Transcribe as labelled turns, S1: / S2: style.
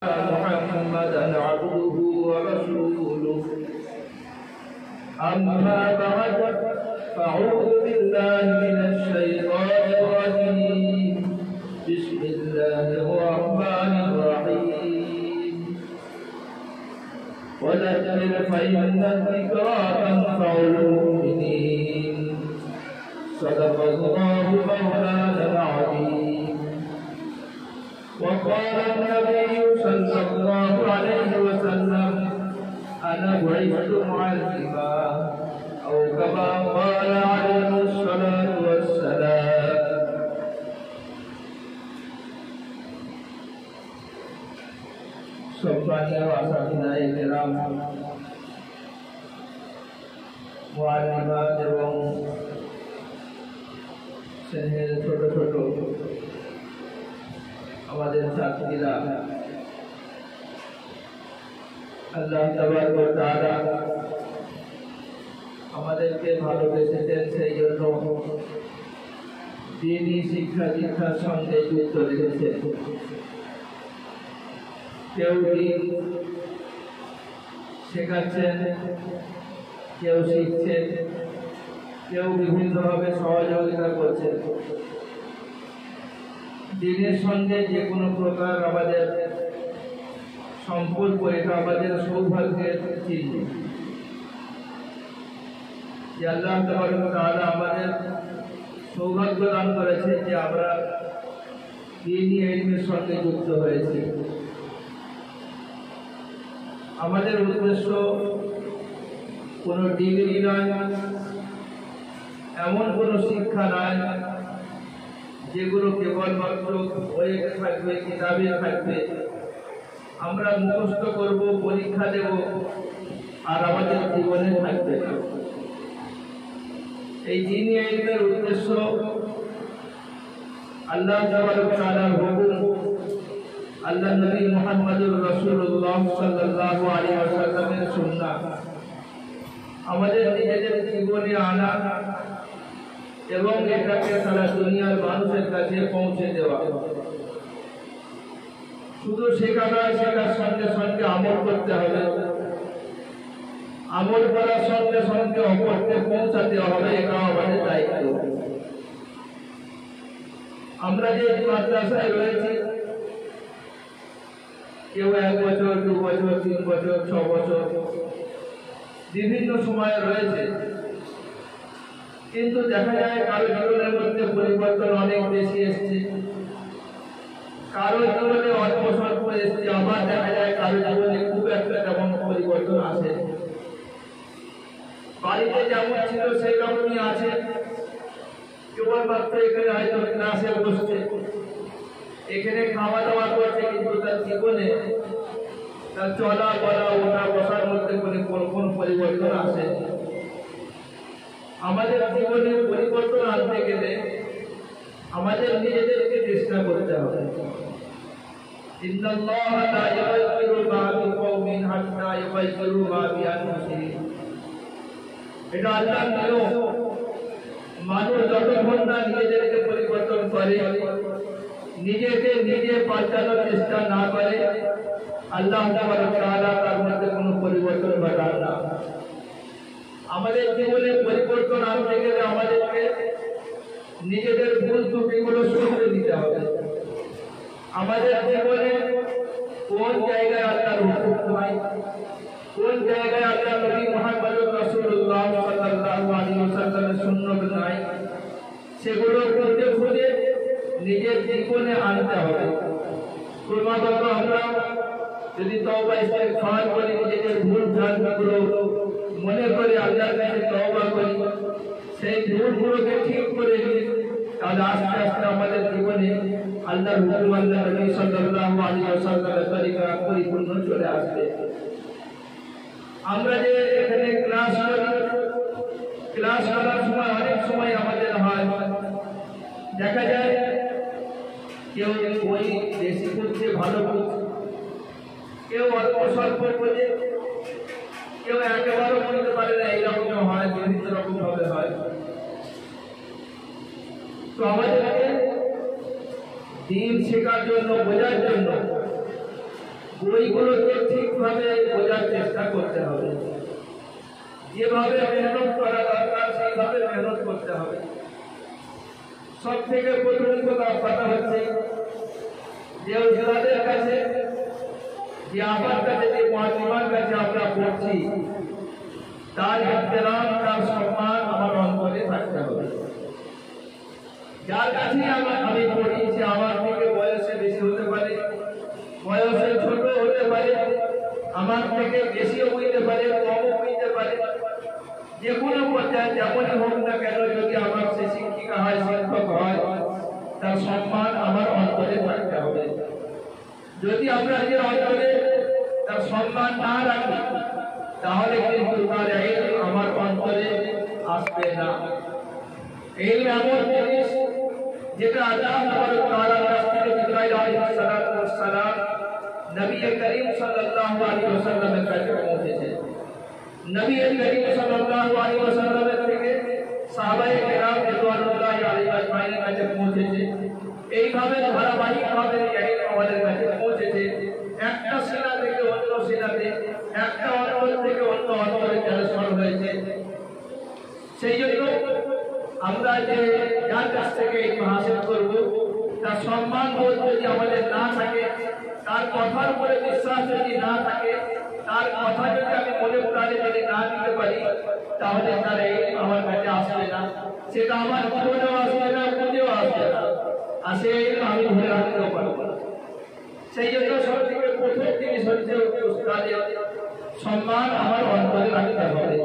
S1: محمدا عبده ورسوله أما بعد فأعوذ بالله من الشيطان الرجيم بسم الله الرحمن الرحيم وذكر فإن الذكرى تنفع المؤمنين صدق الله مولانا العظيم. وقال النبي صلى الله عليه وسلم أنا بعثت معلما أو كما قال عليه الصلاة والسلام. সম্মানীয় আসামিনায়ে কেরাম, মুআল্লিমাত এবং স্নেহের ছোট ছোট আমাদের ছাত্রীরা, আল্লাহ তাবারক ওয়া তাআলা আমাদেরকে ভালোবেসেছেন, সেই জন্য দ্বীনি শিক্ষা দীক্ষার সঙ্গে যুক্ত রেখেছেন। কেউ দ্বীন শেখাচ্ছেন, কেউ শিখছেন, কেউ বিভিন্নভাবে সহযোগিতা করছেন। দ্বীনের সঙ্গে যে কোনো প্রকার আমাদের সম্পর্ক, এটা আমাদের সৌভাগ্যের চিহ্ন যে আল্লাহ তাবারক ওয়া তাআলা আমাদের সৌভাগ্য দান করেছে যে আমরা দ্বীনি ইলমের সঙ্গে যুক্ত হয়েছি। আমাদের উদ্দেশ্য কোনো ডিগ্রি নয়, এমন কোনো শিক্ষা নয় যেগুলো কেবলমাত্র বইয়ে থাকবে, কিতাবে থাকবে, আমরা মুখস্থ করব, পরীক্ষা দেব, আর আমাদের জীবনে থাকবে না। এই দ্বীনি ইলমের উদ্দেশ্য আল্লাহ তাবারক ওয়া তাআলার হুকুম, আল্লাহ নবী মুহাম্মদুর রাসূলুল্লাহ সাল্লাল্লাহু আলাইহি ওয়াসাল্লামের সুন্নাহ আমাদের নিজেদের জীবনে আনা এবং এটাকে সারা দুনিয়ার মানুষের কাছে পৌঁছে দেওয়া। শুধু শেখা নয়, শেখার সঙ্গে সঙ্গে আমল করতে হবে, আমল করার সঙ্গে সঙ্গে অপরকে পৌঁছাতে হবে, এটা আমাদের দায়িত্ব। আমরা যে মাদ্রাসায় রয়েছি, কেউ 1 বছর, 2 বছর, 3 বছর, 6 বছর বিভিন্ন সময়ে রয়েছে, কিন্তু দেখা যায় কারো জীবনের মধ্যে পরিবর্তন অনেক বেশি এসছে, কারো জীবনে অল্প স্বল্প এসছে, আবার দেখা যায় কারো জীবনে খুব একটা তেমন পরিবর্তন আসে। বাড়িতে যেমন ছিল সেই রকমই আছে, কেবলমাত্র এখানে হয়তো ক্লাসে বসছে, এখানে খাওয়া দাওয়া করছে, কিন্তু তার জীবনে তার চলা বলা ওঠা বসার মধ্যে কোন পরিবর্তন আসে। আমাদের জীবনে পরিবর্তন আনতে গেলে আমাদের নিজেদেরকে চেষ্টা করতে হবে। ইন্নাল্লাহা লা ইউগাইয়িরু মা বিকওমিন হাত্তা ইউগাইয়িরু মা বিআনফুসিহিম। এটা আল্লাহর নিয়ম। মানুষ যতক্ষণ না নিজেদেরকে পরিবর্তন করে, নিজেকে নিজে পাল্টানোর চেষ্টা না করে, আল্লাহ তাবারক ওয়া তাআলা তার মধ্যে কোনো পরিবর্তন ঘটান না। আমাদের জীবনে পরিবর্তন আনতে গেলে আমাদেরকে নিজেদের ভুল ত্রুটিগুলো শুধরে দিতে হবে। আমাদের জীবনে কোন জায়গায় আল্লাহর হুকুম নাই, কোন জায়গায় আল্লাহ নবী মুহাম্মদুর রাসূলুল্লাহ সাল্লাল্লাহু আলাইহি ওয়াসাল্লামের সুন্নাত নাই, সেগুলো খুঁজে খুঁজে নিজের জীবনে আনতে হবে। ক্রমাগত আমরা যদি তওবা ইস্তেগফার করি, নিজেদের ভুল ভ্রান্তিগুলো মনে করে আল্লাহর কাছে তওবা করি, সেই ভুলগুলোকে ঠিক করে নিই, তাহলে আস্তে আস্তে আমাদের জীবনে আল্লাহর হুকুম, আল্লাহ নবী সাল্লাল্লাহু আলাইহি ওয়াসাল্লামের তরিকা পরিপূর্ণ চলে আসবে। আমরা যে এখানে ক্লাস করি, ক্লাস করার সময় অনেক সময় আমাদের হয় দেখা যায় কেউ বই বেশি পড়ছে, ভালো পড়ছে, কেউ অল্প স্বল্প পড়ে, কেউ একেবারে পড়তে পারে না, এইরকম হয়, বিভিন্ন রকম ভাবে হয়। তো আমাদেরকে দ্বীন শেখার জন্য, বোঝার জন্য বইগুলোকে ঠিকভাবে বোঝার চেষ্টা করতে হবে, যেভাবে মেহনত করা দরকার সেইভাবে মেহনত করতে হবে। সব থেকে প্রথম কথা হচ্ছে যে ওস্তাদের কাছে, যে আমার কাছে, যে মুআল্লিমের কাছে আমরা পড়ছি, তার ইহতিরাম, তার সম্মান আমার অন্তরে থাকতে হবে। যার কাছে আমি পড়ি, সে আমার থেকে বয়সে বেশি হতে পারে, বয়সে ছোট হতে পারে, আমার থেকে বেশিও হইতে পারে, কমও হইতে পারে, যে কোনো পর্যায়ে যেমনই হোক না কেন, যদি আমার সে শিক্ষিকা হয়, শিক্ষক হয়, তার সম্মান আমার অন্তরে থাকতে হবে। যদি আমরা নিজের অন্তরে তার সম্মান না রাখি, তাহলে কিন্তু তার ইলম আমার অন্তরে আসবে না। ইলম এমন জিনিস যেটা আল্লাহ তাআলার কাছ থেকে জিবরাইল আলাইহিস সালাম নবী করিম সাল্লাল্লাহু আলাইহি ওয়াসাল্লামের কাছে পৌঁছেছে। নবী করিম সাল্লাল্লাহু আলাইহি ওয়াসাল্লামের থেকে সাহাবায়ে কেরাম রিদওয়ানুল্লাহি আলাইহিম আজমাইনের কাছে পৌঁছেছে। এইভাবে ধারাবাহিকভাবে ইলম আমাদের কাছে পৌঁছেছে। একটা সিনা থেকে অন্য সিনাতে, একটা অন্তর থেকে অন্য অন্তরে ট্রান্সফার হয়েছে। সেই জন্য আমরা যে যার কাছ থেকে এই হাসিল করব, তার সম্মান বোধ যদি আমাদের না থাকে, তার কথার উপরে বিশ্বাস যদি না থাকে, তার কথা যদি আমি মনে প্রাণে যদি না দিতে পারি, তাহলে তার এই আমার কাছে আসবে না। সেটা আমার জীবনেও আসবে না, বুঝেও আসবে না, আর সেই আমি ধরে রাখতেও পারবো না। সেই জন্য সব থেকে প্রথম জিনিস হচ্ছে উস্তাদের সম্মান আমার অন্তরে রাখতে হবে।